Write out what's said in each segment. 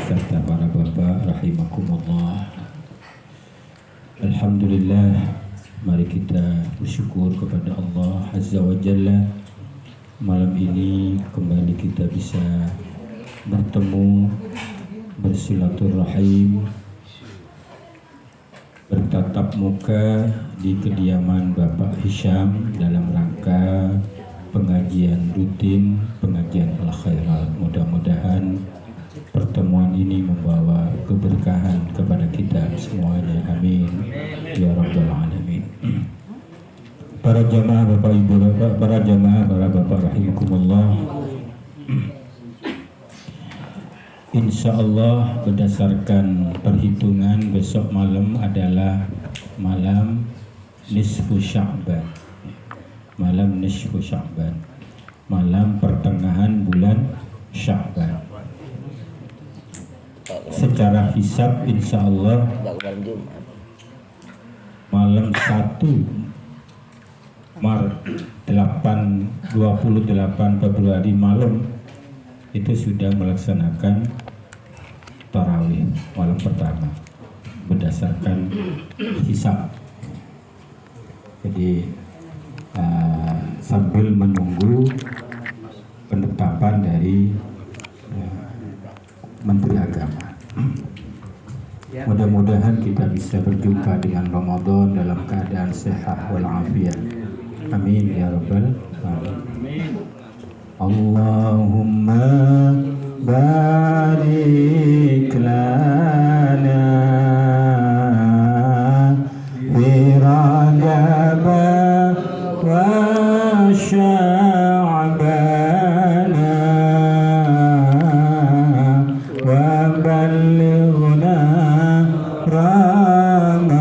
serta para bapak rahimakumullah. Alhamdulillah, mari kita bersyukur kepada Allah Azza wa Jalla. Malam ini kembali kita bisa bertemu, bersilaturahim, bertatap muka di kediaman Bapak Hisham dalam rangka pengajian rutin, pengajian al-khairat. Mudah-mudahan pertemuan ini membawa keberkahan kepada kita semuanya. Amin ya rabbal alamin. Para jamaah Bapak Ibu, para jamaah, para bapak rahimakumullah. Insya Allah berdasarkan perhitungan besok malam adalah malam nisfu Sya'ban. Malam nisfu Sya'ban, malam pertengahan bulan Sya'ban. Secara hisab insya Allah malam 1 Maret 28 Februari malam itu sudah melaksanakan tarawih malam pertama berdasarkan hisab. Jadi sambil menunggu penetapan dari Menteri Agama. Mudah-mudahan kita bisa berjumpa dengan Ramadan dalam keadaan sehat walafiat. Amin ya rabbal alamin. Allahumma barik lana fi Rajab wa Sya'ban wa ballighna Ramadan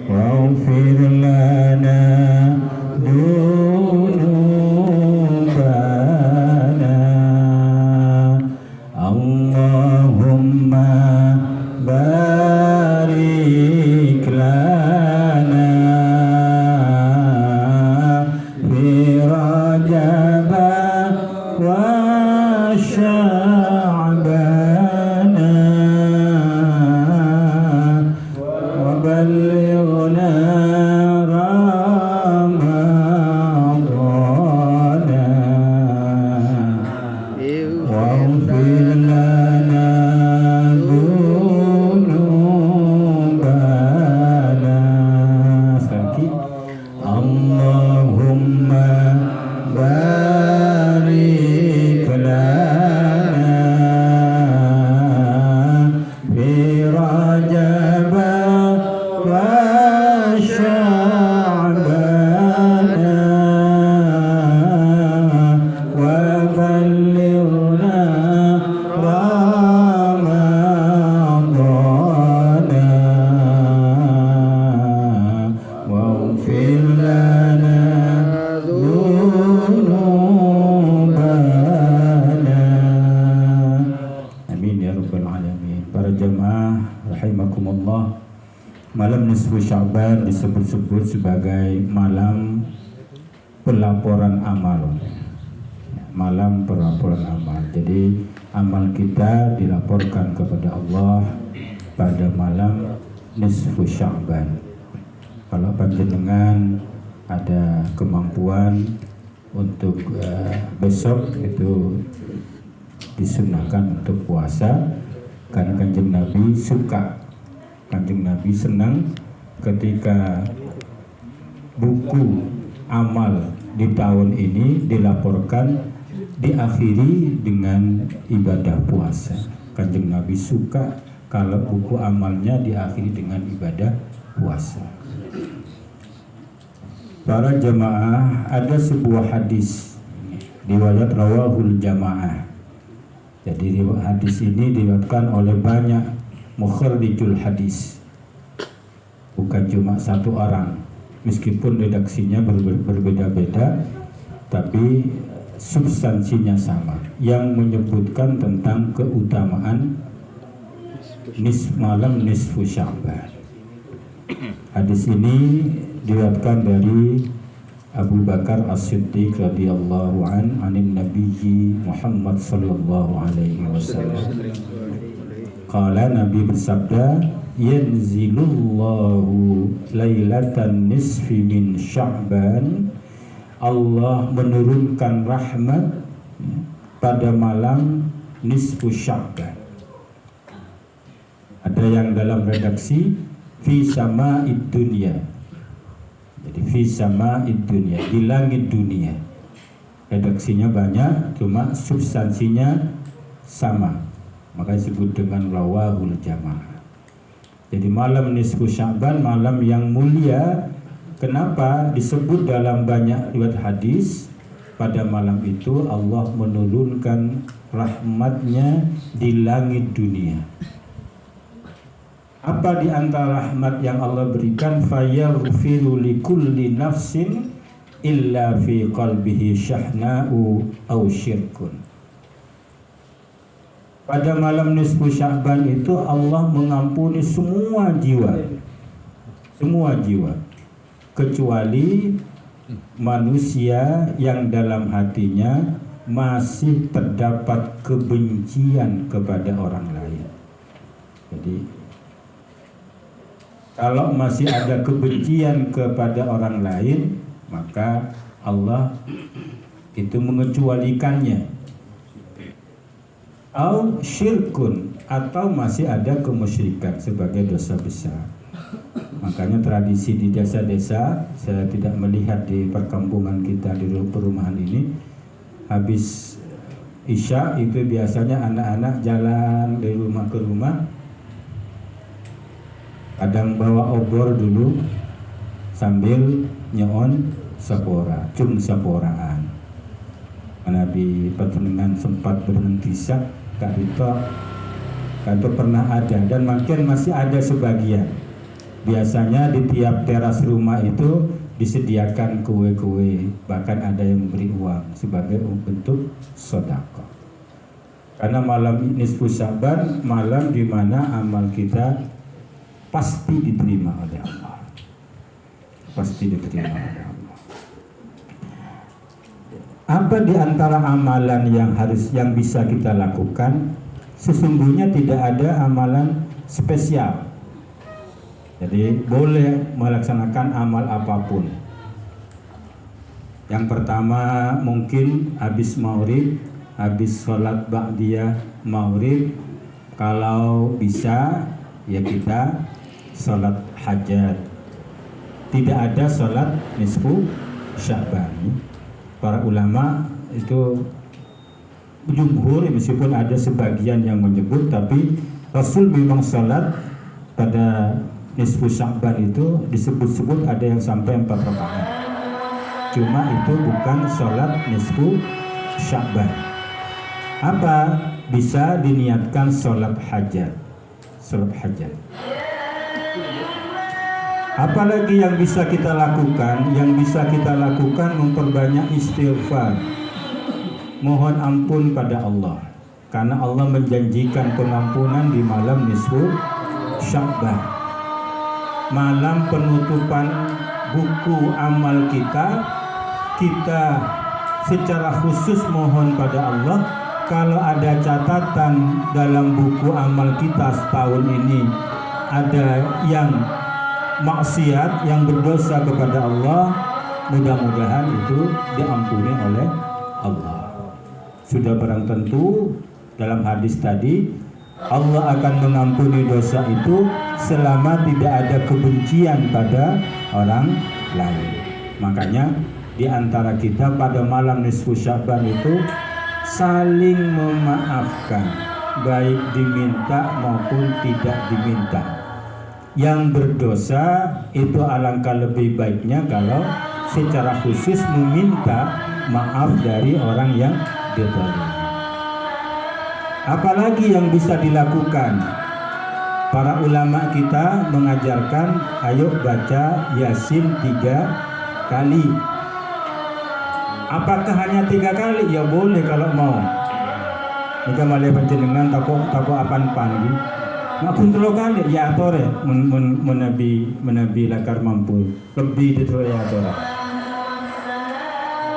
waghfir lana dhunubana. Allahumma barik lana fi Rajab wa Sya'ban wa ballighna Ramadan waghfir lana dhunubana. Sekali lagi, Allahumma barik lana fi Rajab wa Sya'ban wa ballighna Ramadan waghfir lana dhunubana. Amin ya rabbal alamin. Para jemaah rahimakumullah, malam nisfu Sya'ban disebut-sebut sebagai malam pelaporan amal. Malam pelaporan amal. Jadi amal kita dilaporkan kepada Allah pada malam nisfu Sya'ban. Kalau panjenengan ada kemampuan untuk besok itu disunahkan untuk puasa, karena Kanjeng Nabi suka, Kanjeng Nabi senang ketika buku amal di tahun ini dilaporkan diakhiri dengan ibadah puasa. Kanjeng Nabi suka kalau buku amalnya diakhiri dengan ibadah puasa. Para jamaah, ada sebuah hadis riwayat rawahul jamaah. Jadi hadis ini diriwayatkan oleh banyak mukharrijul hadis, bukan cuma satu orang. Meskipun redaksinya berbeda-beda, tapi substansinya sama, yang menyebutkan tentang keutamaan malam nisfu Sya'ban. Hadis ini diriwayatkan dari Abu Bakar As-Siddiq radhiyallahu anin Nabiyyi Muhammad sallallahu alaihi wasallam. Qala Nabi bersabda, yanzilullahu lailatan nisfi min Sya'ban. Allah menurunkan rahmat pada malam nisfu Sya'ban. Ada yang dalam redaksi fi sama'id dunya. Jadi fi sama'id dunya, di langit dunia. Redaksinya banyak, cuma substansinya sama. Maka disebut dengan rawahul jamaah. Jadi malam nisfu Sya'ban, malam yang mulia. Kenapa disebut dalam banyak riwayat hadis? Pada malam itu Allah menurunkan rahmatnya di langit dunia. Apa di antara rahmat yang Allah berikan? Fayaghfiru likulli nafsin illa fi qalbihi syahna'u aw syirkun. Pada malam nisfu Sya'ban itu Allah mengampuni semua jiwa. Semua jiwa. Kecuali manusia yang dalam hatinya masih terdapat kebencian kepada orang lain. Jadi kalau masih ada kebencian kepada orang lain, maka Allah itu mengecualikannya. Au syirkun, atau masih ada kemusyrikan sebagai dosa besar. Makanya tradisi di desa-desa, saya tidak melihat di perkampungan kita di perumahan ini, habis Isya itu biasanya anak-anak jalan dari rumah ke rumah, kadang bawa obor dulu sambil nyeon sapora, cum saporaan. Nabi Pertengahan sempat berhenti sak, Kak Rito pernah ada, dan makin masih ada sebagian. Biasanya di tiap teras rumah itu disediakan kue-kue, bahkan ada yang memberi uang sebagai bentuk sedekah. Karena malam nisfu Sya'ban, malam di mana amal kita pasti diterima oleh Allah. Pasti diterima oleh Allah. Apa di antara amalan yang bisa kita lakukan? Sesungguhnya tidak ada amalan spesial. Jadi boleh melaksanakan amal apapun. Yang pertama mungkin habis maghrib, habis sholat ba'diyah maghrib, kalau bisa ya kita sholat hajat. Tidak ada sholat nisfu Sya'ban. Para ulama itu jumhur, meskipun ada sebagian yang menyebut, tapi Rasul memang sholat pada nisfu Sya'ban itu disebut-sebut ada yang sampai 4 rakaat. Cuma itu bukan sholat nisfu Sya'ban. Apa? Bisa diniatkan sholat hajat. Sholat hajat. Apalagi yang bisa kita lakukan? Yang bisa kita lakukan memperbanyak istighfar, mohon ampun pada Allah, karena Allah menjanjikan pengampunan di malam nisfu Sya'ban, malam penutupan buku amal kita. Kita secara khusus mohon pada Allah, kalau ada catatan dalam buku amal kita setahun ini ada yang maksiat, yang berdosa kepada Allah, mudah-mudahan itu diampuni oleh Allah. Sudah barang tentu dalam hadis tadi, Allah akan mengampuni dosa itu selama tidak ada kebencian pada orang lain. Makanya di antara kita pada malam nisfu Sya'ban itu saling memaafkan, baik diminta maupun tidak diminta. Yang berdosa itu alangkah lebih baiknya kalau secara khusus meminta maaf dari orang yang dizalimi. Apalagi yang bisa dilakukan? Para ulama kita mengajarkan, ayo baca Yasin 3 kali. Apakah hanya 3 kali? Ya boleh kalau mau. Jika malih panjenengan tako apan pandi. Ngapun 3 kali ya atore menabi lakar mampu. Lebih itu ya atore.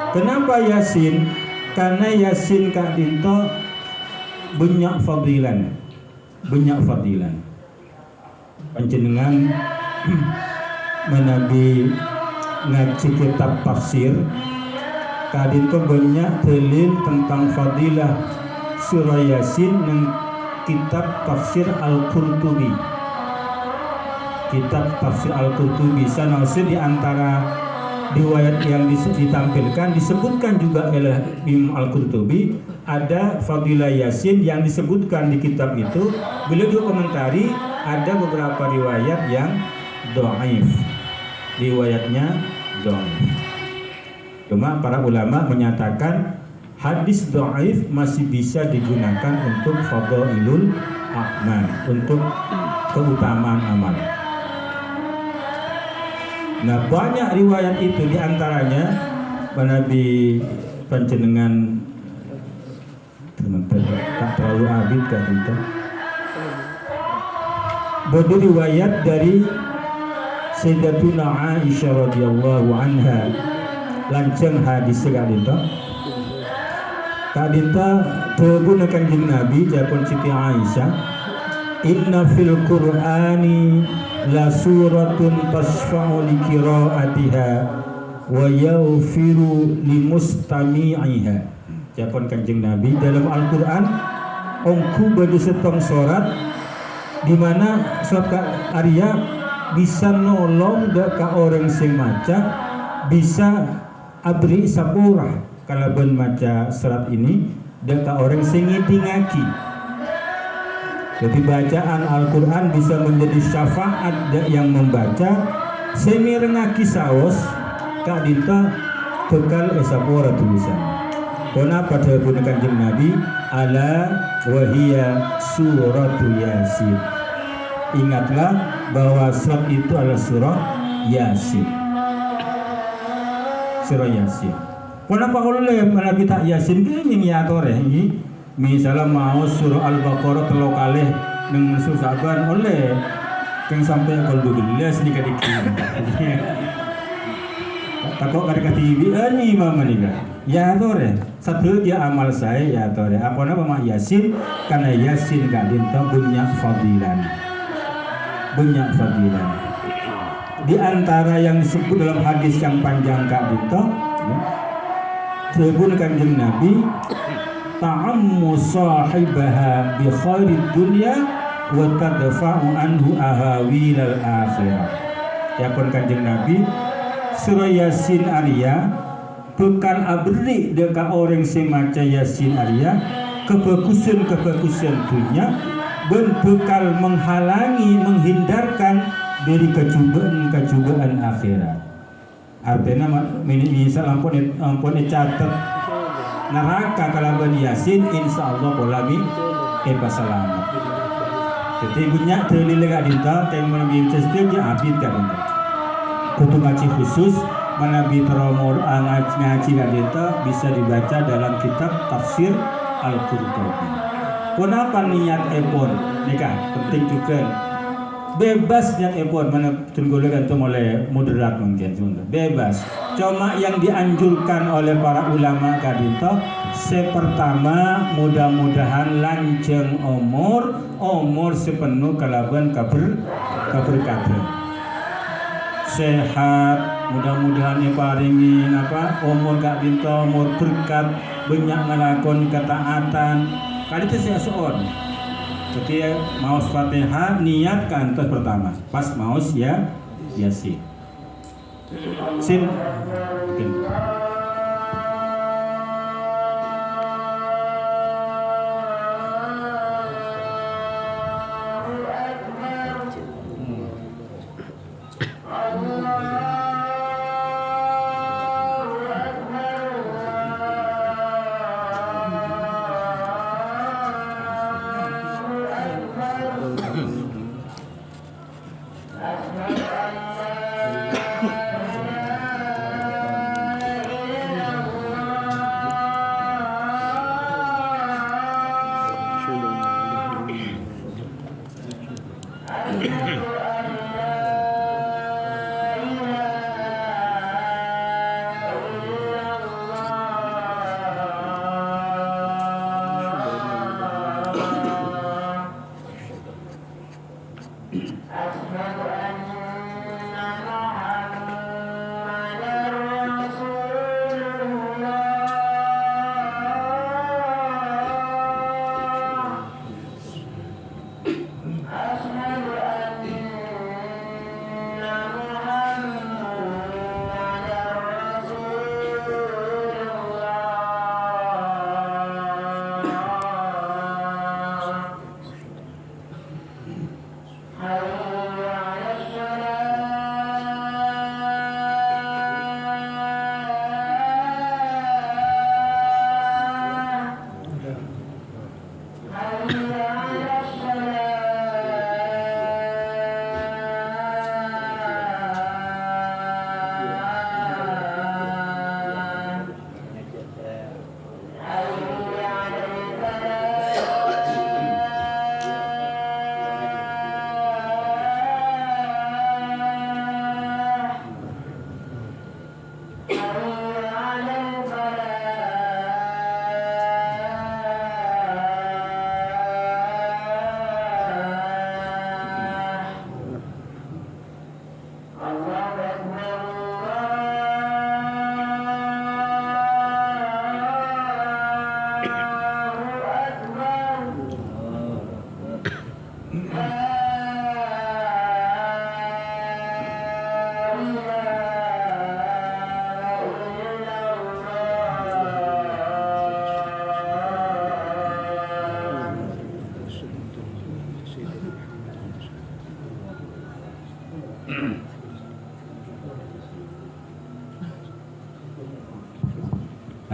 Kenapa Yasin? Karena Yasin Kak Dinto banyak fadilan. Panjenengan menabi ngaji kitab tafsir Kak Dinto banyak dalil tentang fadilah surah Yasin dan kitab tafsir Al-Qurtubi. Kitab tafsir Al-Qurtubi sanause di antara riwayat yang ditampilkan disebutkan juga oleh Imam Al-Qurtubi ada fadilah Yasin yang disebutkan di kitab itu. Beliau juga komentari ada beberapa riwayat yang dhaif. Riwayatnya dhaif. Cuma para ulama menyatakan hadis dhaif masih bisa digunakan untuk fadailul a'mal, untuk keutamaan amal. Nah, banyak riwayat itu diantaranya Nabi panjenengan tak terlalu abid kan itu. Bodi riwayat dari Sayyidatuna Aisyah radhiyallahu anha lanceng hadis sekali itu. Kadita tegunakan Kanjeng Nabi japon Siti Aisyah, inna fil Qur'ani la suratun tasfa'u li qira'atiha wa yaghfiru limustami'iha. Japon Kanjeng Nabi dalam Al-Qur'an ongku bagi setong surat di mana surat Arya bisa nolong ke orang sing maca, bisa abri sapura kalau ben maca surat ini ke orang sing ngidingaki. Jadi bacaan Al-Quran bisa menjadi syafaat yang membaca semirengaki saos Kak Dinta bekal esapora tulisan. Kenapa dihubungkan Kanjeng Nabi ala wahia suratul Yasin. Ingatlah bahwa surat itu adalah surah Yasin. Surah Yasin. Kenapa kalau Nabi tak Yasin ini ngiatore ini? Misalnya mau surah Al-Baqarah telo kalih ning susaban oleh yang sampai kalau 12 dikit-dikit. Takut kada TV ini mama nih. Ya tore. Satu dia amal saya ya tore. Apa nama mak Yasin? Karena Yasin Kak Dinta banyak fadilan. Di antara yang disebut dalam hadis yang panjang Kak Dinta, sebut Kanjeng Nabi ta'ammu sahibaha bi khairid dunya wa tadfa'u anhu ahawilal akhirah. Ya pun Kanjeng Nabi surah Yasin Arya bekal abri deka orang sing maca Yasin Arya kebagusan dunia ben bekal menghalangi menghindarkan dari kecubaan akhirat. Artinya misal ampun catat neraka kalaban Yasin insyaallah polami selamat. Jadi banyak dalil Kak Dinta yang menabi sistem dia abid Kak Dinta. Kudu ngaji khusus menabi teromor ngaji Kak Dinta bisa dibaca dalam kitab tafsir Al-Qurtubi. Kenapa niat epon nikah penting juga. Bebas yang epon mana tunggu gantung oleh moderat mungkin bebas. Cuma yang dianjurkan oleh para ulama Kak Dinta, pertama mudah-mudahan lanceng umur sepenuh kalaban kaber sehat, mudah-mudahan paringin umur Kak Dinta umur berkat banyak ngelakon ketaatan. Kali itu saya soal. Jadi maus Fatihah niatkan terus pertama pas maus ya Yasin. Sin mungkin.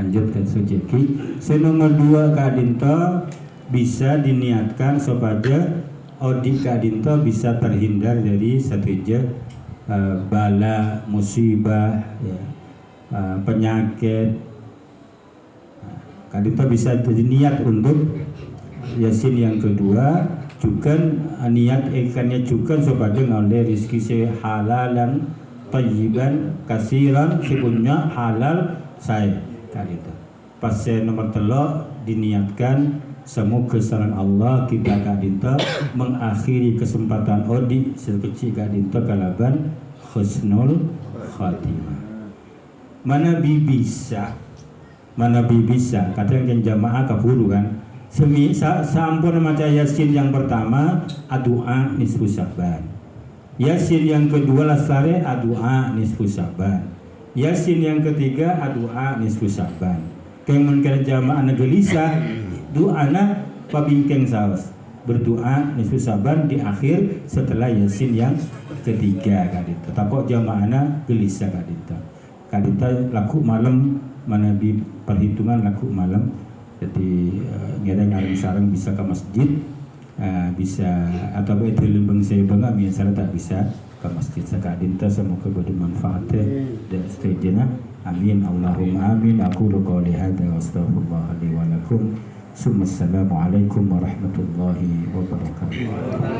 lanjut ke sujeki. Nomor 2 kadinto bisa diniatkan supaya odi kadinto bisa terhindar dari satu bala musibah ya, penyakit. Kadinto bisa diniat untuk Yasin yang kedua juga niat ikannya juga supaya ngoleh rizki halalan tayyiban kasiran sebenarnya halal saya kadinto. Pas nomor 3 diniatkan semoga kesalan Allah kita kadinto mengakhiri kesempatan odi sekecil kadinto kalaban husnul khatimah. Mana bisa kadang yang jamaah kaburu kan sampun maca Yasin yang pertama adua nisfu Sya'ban, Yasin yang kedua lasare adua nisfu Sya'ban, Yasin yang ketiga adua nisfu Sya'ban. Kemun kena jamaah gelisah doana pabingkeng sawas berdoa nisfu Sya'ban di akhir setelah Yasin yang ketiga kadita. Takok jamaahna gelisah kadita laku malam manabi perhitungan laku malam. Jadi ngareng sareng bisa ke masjid, bisa atau itu lembang saya bangga misalnya tak bisa ke masjid sekadinta semoga bermanfaat dan seterusnya. Amin Allahumma amin. Aku qouli hadza wa astaghfirullah li wa lakum. Assalamualaikum warahmatullahi wabarakatuh.